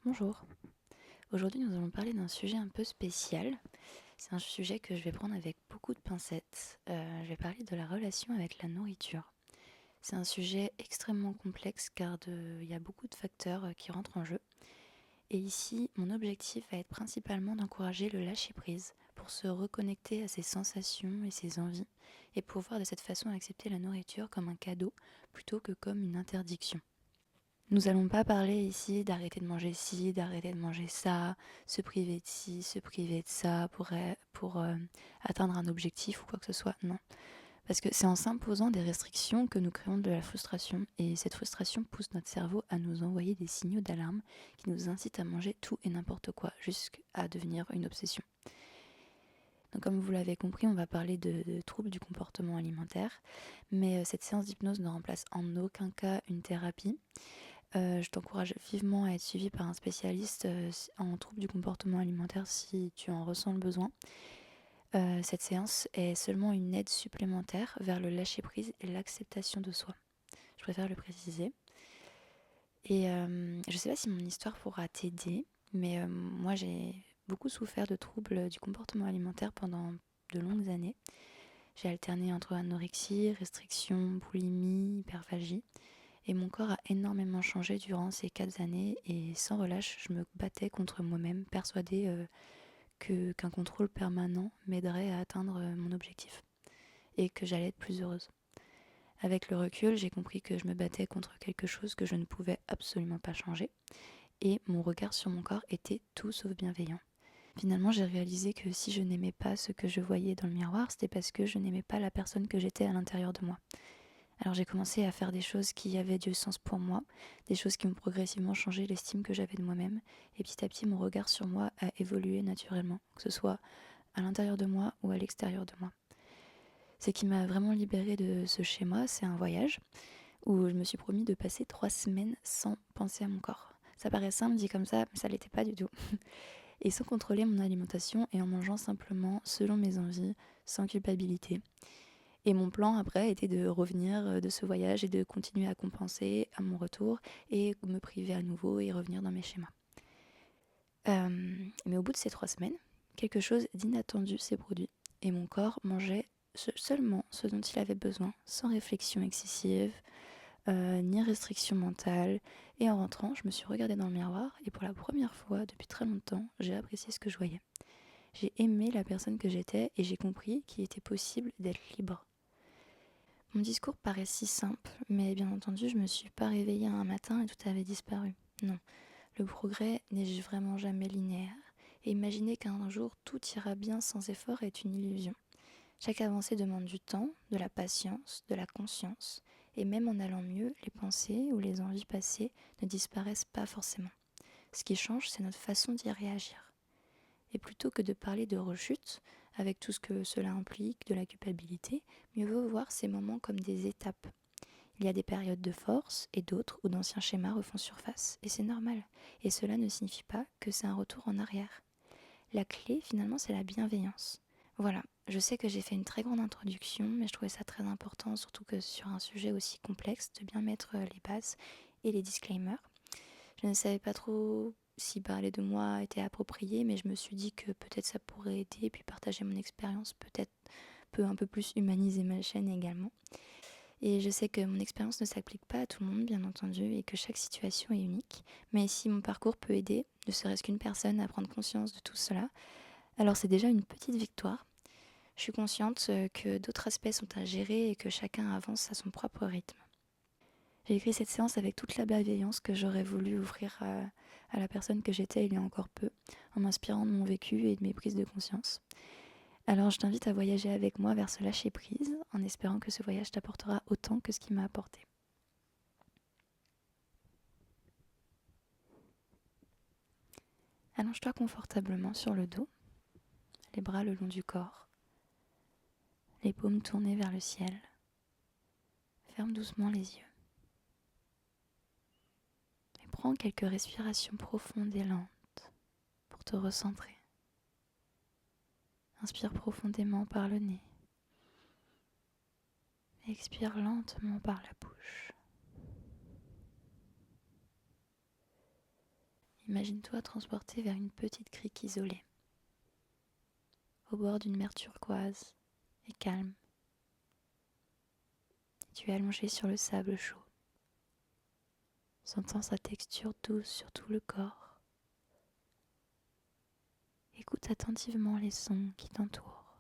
Bonjour. Aujourd'hui, nous allons parler d'un sujet un peu spécial. C'est un sujet que je vais prendre avec beaucoup de pincettes. Je vais parler de la relation avec la nourriture. C'est un sujet extrêmement complexe car il y a beaucoup de facteurs qui rentrent en jeu. Et ici, mon objectif va être principalement d'encourager le lâcher-prise pour se reconnecter à ses sensations et ses envies et pouvoir de cette façon accepter la nourriture comme un cadeau plutôt que comme une interdiction. Nous allons pas parler ici d'arrêter de manger ci, d'arrêter de manger ça, se priver de ci, se priver de ça pour atteindre un objectif ou quoi que ce soit. Non. Parce que c'est en s'imposant des restrictions que nous créons de la frustration. Et cette frustration pousse notre cerveau à nous envoyer des signaux d'alarme qui nous incitent à manger tout et n'importe quoi, jusqu'à devenir une obsession. Donc comme vous l'avez compris, on va parler de troubles du comportement alimentaire. Mais cette séance d'hypnose ne remplace en aucun cas une thérapie. Je t'encourage vivement à être suivi par un spécialiste en troubles du comportement alimentaire si tu en ressens le besoin. Cette séance est seulement une aide supplémentaire vers le lâcher-prise et l'acceptation de soi. Je préfère le préciser. Et je ne sais pas si mon histoire pourra t'aider, mais moi j'ai beaucoup souffert de troubles du comportement alimentaire pendant de longues années. J'ai alterné entre anorexie, restriction, boulimie, hyperphagie. Et mon corps a énormément changé durant ces 4 années et sans relâche, je me battais contre moi-même, persuadée qu'un contrôle permanent m'aiderait à atteindre mon objectif et que j'allais être plus heureuse. Avec le recul, j'ai compris que je me battais contre quelque chose que je ne pouvais absolument pas changer et mon regard sur mon corps était tout sauf bienveillant. Finalement, j'ai réalisé que si je n'aimais pas ce que je voyais dans le miroir, c'était parce que je n'aimais pas la personne que j'étais à l'intérieur de moi. Alors j'ai commencé à faire des choses qui avaient du sens pour moi, des choses qui ont progressivement changé l'estime que j'avais de moi-même, et petit à petit mon regard sur moi a évolué naturellement, que ce soit à l'intérieur de moi ou à l'extérieur de moi. Ce qui m'a vraiment libérée de ce schéma, c'est un voyage où je me suis promis de passer 3 semaines sans penser à mon corps. Ça paraît simple dit comme ça, mais ça l'était pas du tout. Et sans contrôler mon alimentation et en mangeant simplement selon mes envies, sans culpabilité. Et mon plan après était de revenir de ce voyage et de continuer à compenser à mon retour et me priver à nouveau et revenir dans mes schémas. Mais au bout de ces 3 semaines, quelque chose d'inattendu s'est produit et mon corps mangeait seulement ce dont il avait besoin, sans réflexion excessive, ni restriction mentale. Et en rentrant, je me suis regardée dans le miroir et pour la première fois depuis très longtemps, j'ai apprécié ce que je voyais. J'ai aimé la personne que j'étais et j'ai compris qu'il était possible d'être libre. Mon discours paraît si simple, mais bien entendu, je me suis pas réveillée un matin et tout avait disparu. Non, le progrès n'est vraiment jamais linéaire, et imaginer qu'un jour tout ira bien sans effort est une illusion. Chaque avancée demande du temps, de la patience, de la conscience, et même en allant mieux, les pensées ou les envies passées ne disparaissent pas forcément. Ce qui change, c'est notre façon d'y réagir. Et plutôt que de parler de rechute, avec tout ce que cela implique, de la culpabilité, mieux vaut voir ces moments comme des étapes. Il y a des périodes de force et d'autres où d'anciens schémas refont surface. Et c'est normal. Et cela ne signifie pas que c'est un retour en arrière. La clé, finalement, c'est la bienveillance. Voilà, je sais que j'ai fait une très grande introduction, mais je trouvais ça très important, surtout que sur un sujet aussi complexe, de bien mettre les bases et les disclaimers. Je ne savais pas trop si parler de moi était approprié, mais je me suis dit que peut-être ça pourrait aider, et puis partager mon expérience peut-être peut un peu plus humaniser ma chaîne également. Et je sais que mon expérience ne s'applique pas à tout le monde, bien entendu, et que chaque situation est unique. Mais si mon parcours peut aider, ne serait-ce qu'une personne à prendre conscience de tout cela, alors c'est déjà une petite victoire. Je suis consciente que d'autres aspects sont à gérer et que chacun avance à son propre rythme. J'ai écrit cette séance avec toute la bienveillance que j'aurais voulu offrir à la personne que j'étais il y a encore peu, en m'inspirant de mon vécu et de mes prises de conscience. Alors je t'invite à voyager avec moi vers ce lâcher-prise, en espérant que ce voyage t'apportera autant que ce qu'il m'a apporté. Allonge-toi confortablement sur le dos, les bras le long du corps, les paumes tournées vers le ciel. Ferme doucement les yeux et prends quelques respirations profondes et lentes pour te recentrer. Inspire profondément par le nez. Expire lentement par la bouche. Imagine-toi transporté vers une petite crique isolée, au bord d'une mer turquoise et calme. Et tu es allongé sur le sable chaud, sentant sa texture douce sur tout le corps. Écoute attentivement les sons qui t'entourent,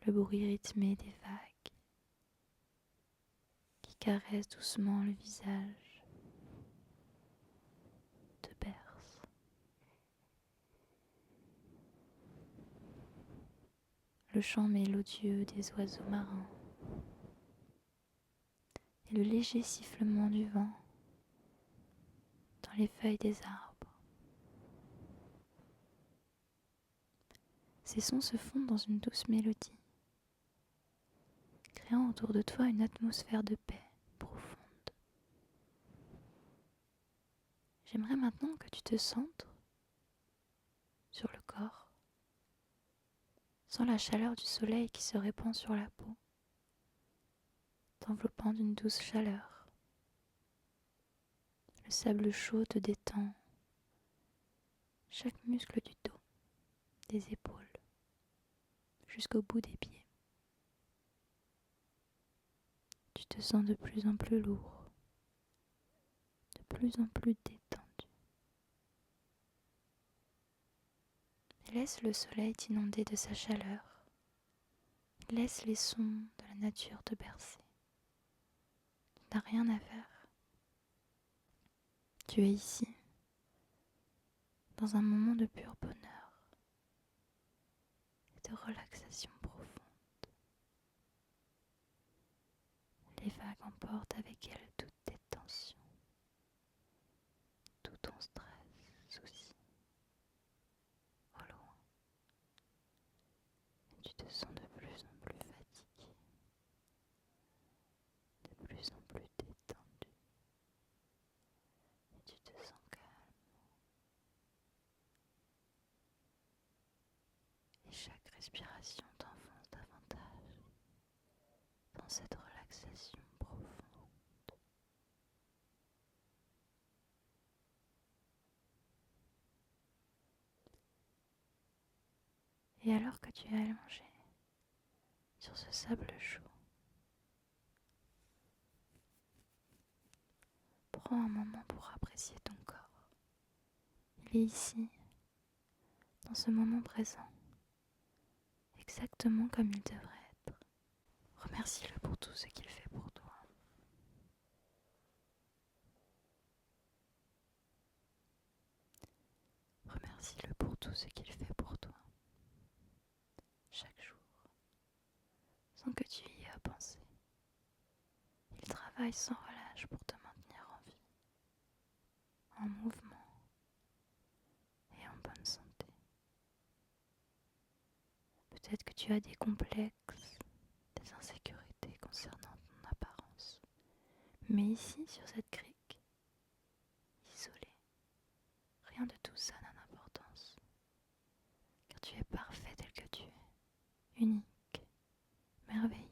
le bruit rythmé des vagues qui caressent doucement le visage, te bercent. Le chant mélodieux des oiseaux marins et le léger sifflement du vent dans les feuilles des arbres. Ces sons se fondent dans une douce mélodie, créant autour de toi une atmosphère de paix profonde. J'aimerais maintenant que tu te centres sur le corps, sans la chaleur du soleil qui se répand sur la peau, t'enveloppant d'une douce chaleur. Le sable chaud te détend chaque muscle du dos, des épaules, jusqu'au bout des pieds. Tu te sens de plus en plus lourd, de plus en plus détendu. Laisse le soleil t'inonder de sa chaleur. Laisse les sons de la nature te bercer. Tu n'as rien à faire. Tu es ici, dans un moment de pur bonheur et de relaxation profonde. Les vagues emportent avec elles toutes tes tensions, tout ton stress, soucis, au loin. Et tu te sens de plus en plus fatigué, de plus en plus détendu. Et tu te sens calme. Et chaque respiration t'enfonce davantage dans cette relaxation profonde. Et alors que tu es allongé sur ce sable chaud, prends un moment pour apprécier ton corps. Il est ici, dans ce moment présent, exactement comme il devrait être. Remercie-le pour tout ce qu'il fait pour toi. Remercie-le pour tout ce qu'il fait pour toi, chaque jour, sans que tu y aies à penser. Il travaille sans relâche pour te maintenir en vie, en mouvement et en bonne santé. Peut-être que tu as des complexes, des insécurités concernant ton apparence. Mais ici, sur cette crique, isolée, rien de tout ça n'a d'importance. Car tu es parfait tel que tu es, unique, merveilleux.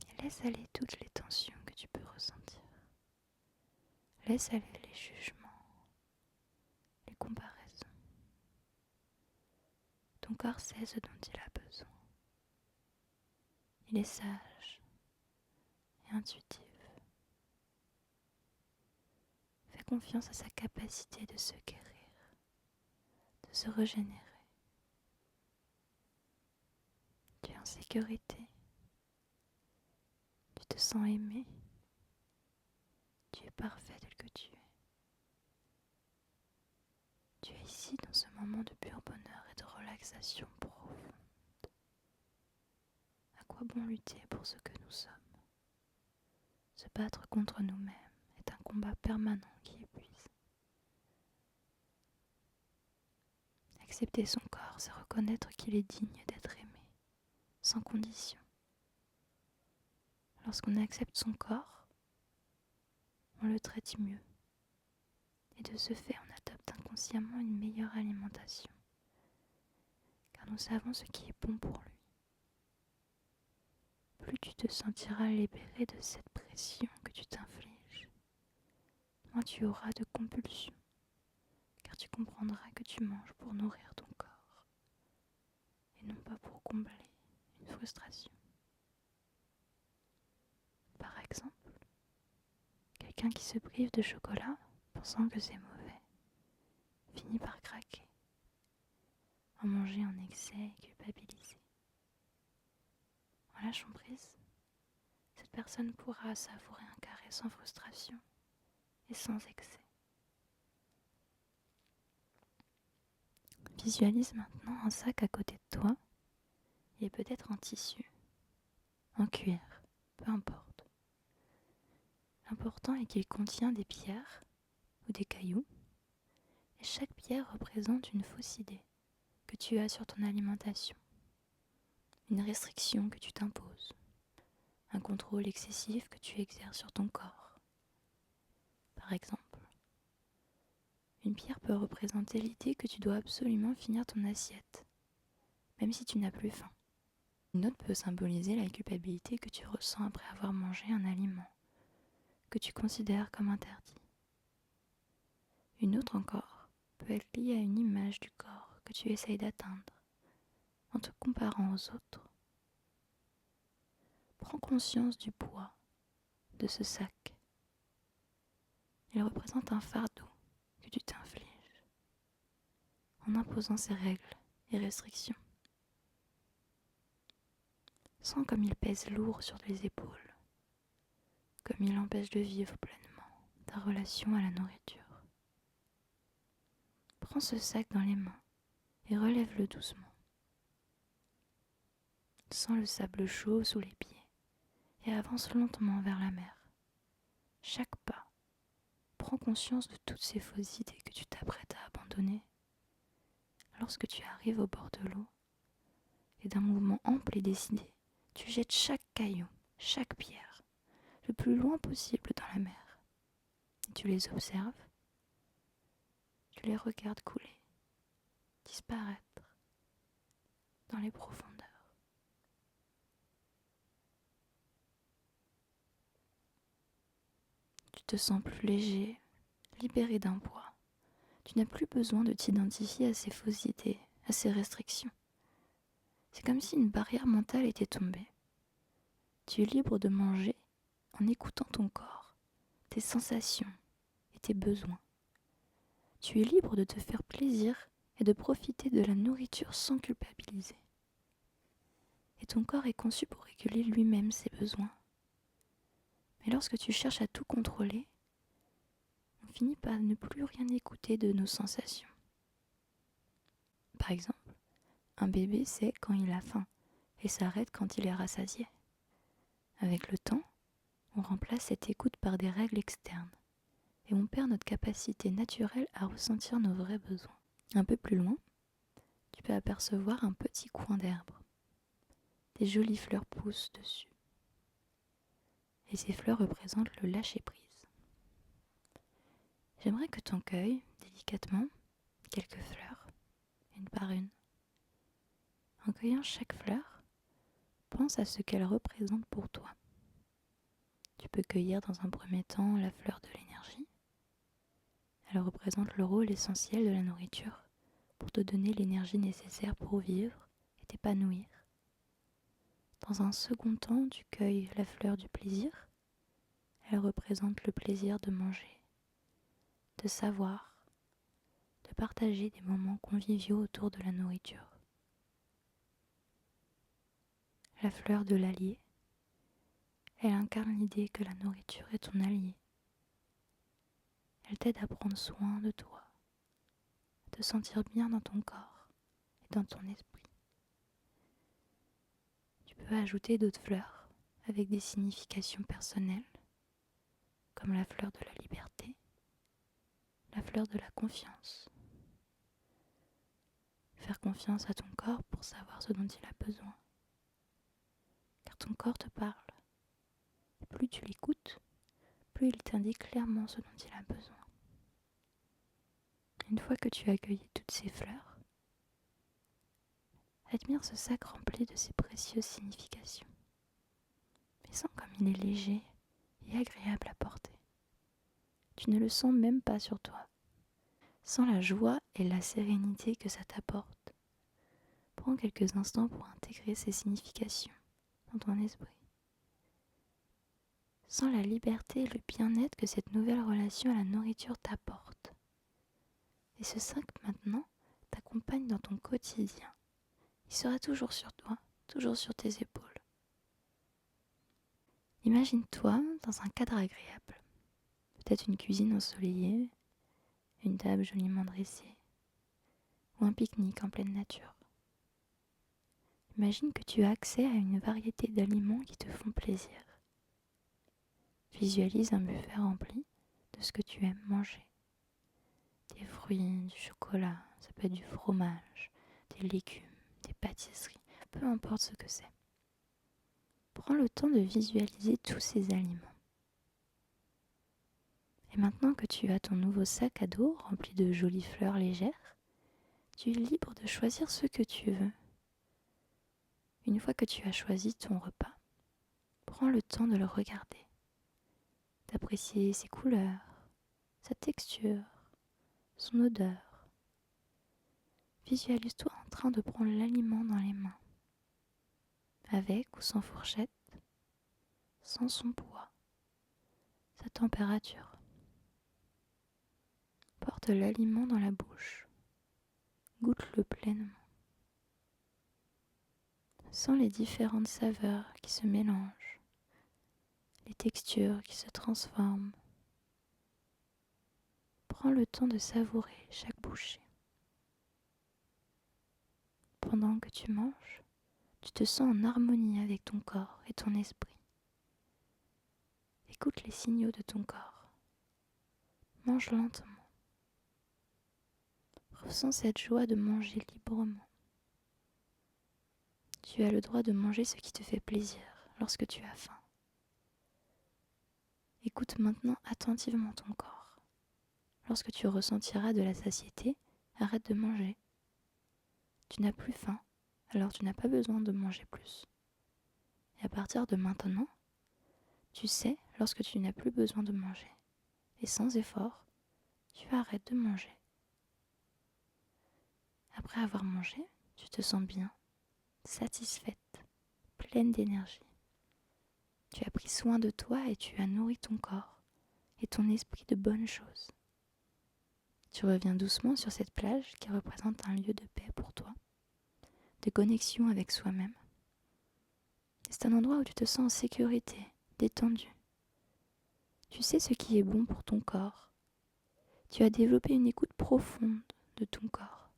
Et laisse aller toutes les tensions que tu peux ressentir. Laisse aller les jugements, les comparaisons. Ton corps sait ce dont il a besoin. Il est sage et intuitif. Fais confiance à sa capacité de se guérir, de se régénérer. Tu es en sécurité. Tu te sens aimé. Tu es parfait tel que tu es. Tu es ici dans ce moment de pur bonheur et de relaxation profonde. À quoi bon lutter pour ce que nous sommes? Se battre contre nous-mêmes est un combat permanent qui épuise. Accepter son corps, c'est reconnaître qu'il est digne d'être aimé, sans condition. Lorsqu'on accepte son corps, on le traite mieux. Et de ce fait, on adopte inconsciemment une meilleure alimentation, car nous savons ce qui est bon pour lui. Plus tu te sentiras libéré de cette pression que tu t'infliges, moins tu auras de compulsions, car tu comprendras que tu manges pour nourrir ton corps, et non pas pour combler une frustration. Par exemple, quelqu'un qui se prive de chocolat, pensant que c'est mauvais, finit par craquer, en manger en excès et culpabiliser. En lâchant prise, cette personne pourra savourer un carré sans frustration et sans excès. Visualise maintenant un sac à côté de toi. Il est peut-être en tissu, en cuir, peu importe. L'important est qu'il contient des pierres ou des cailloux, et chaque pierre représente une fausse idée que tu as sur ton alimentation, une restriction que tu t'imposes, un contrôle excessif que tu exerces sur ton corps. Par exemple, une pierre peut représenter l'idée que tu dois absolument finir ton assiette, même si tu n'as plus faim. Une autre peut symboliser la culpabilité que tu ressens après avoir mangé un aliment que tu considères comme interdit. Une autre encore peut être liée à une image du corps que tu essayes d'atteindre en te comparant aux autres. Prends conscience du poids de ce sac. Il représente un fardeau que tu t'infliges en imposant ces règles et restrictions. Sens comme il pèse lourd sur les épaules, comme il empêche de vivre pleinement ta relation à la nourriture. Prends ce sac dans les mains et relève-le doucement. Sens le sable chaud sous les pieds et avance lentement vers la mer. Chaque pas, prends conscience de toutes ces fausses idées que tu t'apprêtes à abandonner. Lorsque tu arrives au bord de l'eau, et d'un mouvement ample et décidé, tu jettes chaque caillou, chaque pierre, le plus loin possible dans la mer. Et tu les observes, tu les regardes couler, disparaître dans les profondeurs. Tu te sens plus léger, libéré d'un poids. Tu n'as plus besoin de t'identifier à ces fausses idées, à ces restrictions. C'est comme si une barrière mentale était tombée. Tu es libre de manger en écoutant ton corps, tes sensations et tes besoins. Tu es libre de te faire plaisir et de profiter de la nourriture sans culpabiliser. Et ton corps est conçu pour réguler lui-même ses besoins. Mais lorsque tu cherches à tout contrôler, on finit par ne plus rien écouter de nos sensations. Par exemple, un bébé sait quand il a faim et s'arrête quand il est rassasié. Avec le temps, on remplace cette écoute par des règles externes et on perd notre capacité naturelle à ressentir nos vrais besoins. Un peu plus loin, tu peux apercevoir un petit coin d'herbe. Des jolies fleurs poussent dessus. Et ces fleurs représentent le lâcher-prise. J'aimerais que tu en cueilles délicatement quelques fleurs, une par une. En cueillant chaque fleur, pense à ce qu'elle représente pour toi. Tu peux cueillir dans un premier temps la fleur de l'énergie. Elle représente le rôle essentiel de la nourriture pour te donner l'énergie nécessaire pour vivre et t'épanouir. Dans un second temps, tu cueilles la fleur du plaisir. Elle représente le plaisir de manger, de savoir, de partager des moments conviviaux autour de la nourriture. La fleur de l'allié, elle incarne l'idée que la nourriture est ton allié. Elle t'aide à prendre soin de toi, à te sentir bien dans ton corps et dans ton esprit. Tu peux ajouter d'autres fleurs avec des significations personnelles, comme la fleur de la liberté, la fleur de la confiance. Faire confiance à ton corps pour savoir ce dont il a besoin. Car ton corps te parle. Et plus tu l'écoutes, plus il t'indique clairement ce dont il a besoin. Une fois que tu as accueilli toutes ces fleurs, admire ce sac rempli de ces précieuses significations. Mais sens comme il est léger et agréable à porter. Tu ne le sens même pas sur toi. Sens la joie et la sérénité que ça t'apporte. Prends quelques instants pour intégrer ces significations dans ton esprit. Sens la liberté et le bien-être que cette nouvelle relation à la nourriture t'apporte. Et ce sac maintenant t'accompagne dans ton quotidien. Il sera toujours sur toi, toujours sur tes épaules. Imagine-toi dans un cadre agréable. Peut-être une cuisine ensoleillée, une table joliment dressée, ou un pique-nique en pleine nature. Imagine que tu as accès à une variété d'aliments qui te font plaisir. Visualise un buffet rempli de ce que tu aimes manger. Des fruits, du chocolat, ça peut être du fromage, des légumes, des pâtisseries, peu importe ce que c'est. Prends le temps de visualiser tous ces aliments. Et maintenant que tu as ton nouveau sac à dos rempli de jolies fleurs légères, tu es libre de choisir ce que tu veux. Une fois que tu as choisi ton repas, prends le temps de le regarder, d'apprécier ses couleurs, sa texture, son odeur. Visualise-toi en train de prendre l'aliment dans les mains, avec ou sans fourchette, sans son poids, sa température. Porte l'aliment dans la bouche, goûte-le pleinement. Sens les différentes saveurs qui se mélangent, les textures qui se transforment. Prends le temps de savourer chaque bouchée. Pendant que tu manges, tu te sens en harmonie avec ton corps et ton esprit. Écoute les signaux de ton corps. Mange lentement. Ressens cette joie de manger librement. Tu as le droit de manger ce qui te fait plaisir lorsque tu as faim. Écoute maintenant attentivement ton corps. Lorsque tu ressentiras de la satiété, arrête de manger. Tu n'as plus faim, alors tu n'as pas besoin de manger plus. Et à partir de maintenant, tu sais lorsque tu n'as plus besoin de manger. Et sans effort, tu arrêtes de manger. Après avoir mangé, tu te sens bien, satisfaite, pleine d'énergie. Tu as pris soin de toi et tu as nourri ton corps et ton esprit de bonnes choses. Tu reviens doucement sur cette plage qui représente un lieu de paix pour toi, de connexion avec soi-même. C'est un endroit où tu te sens en sécurité, détendu. Tu sais ce qui est bon pour ton corps. Tu as développé une écoute profonde de ton corps.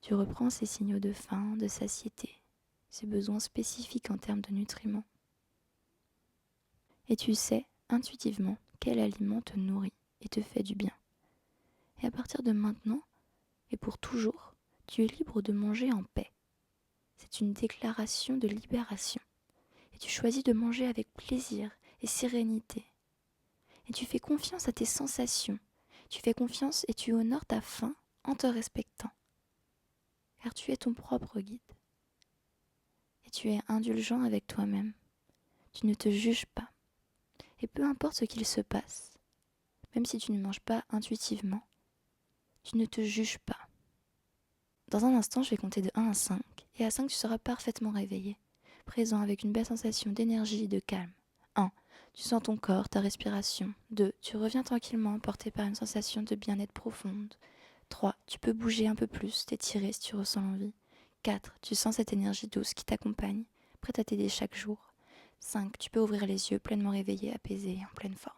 Tu reprends ces signaux de faim, de satiété, ces besoins spécifiques en termes de nutriments. Et tu sais intuitivement quel aliment te nourrit et te fait du bien. Et à partir de maintenant, et pour toujours, tu es libre de manger en paix. C'est une déclaration de libération. Et tu choisis de manger avec plaisir et sérénité. Et tu fais confiance à tes sensations. Tu fais confiance et tu honores ta faim en te respectant. Car tu es ton propre guide. Et tu es indulgent avec toi-même. Tu ne te juges pas. Et peu importe ce qu'il se passe, même si tu ne manges pas intuitivement, tu ne te juges pas. Dans un instant, je vais compter de 1 à 5. Et à 5, tu seras parfaitement réveillé, présent avec une belle sensation d'énergie et de calme. 1. Tu sens ton corps, ta respiration. 2. Tu reviens tranquillement, porté par une sensation de bien-être profonde. 3. Tu peux bouger un peu plus, t'étirer si tu ressens l'envie. 4. Tu sens cette énergie douce qui t'accompagne, prête à t'aider chaque jour. 5. Tu peux ouvrir les yeux, pleinement réveillé, apaisé et en pleine forme.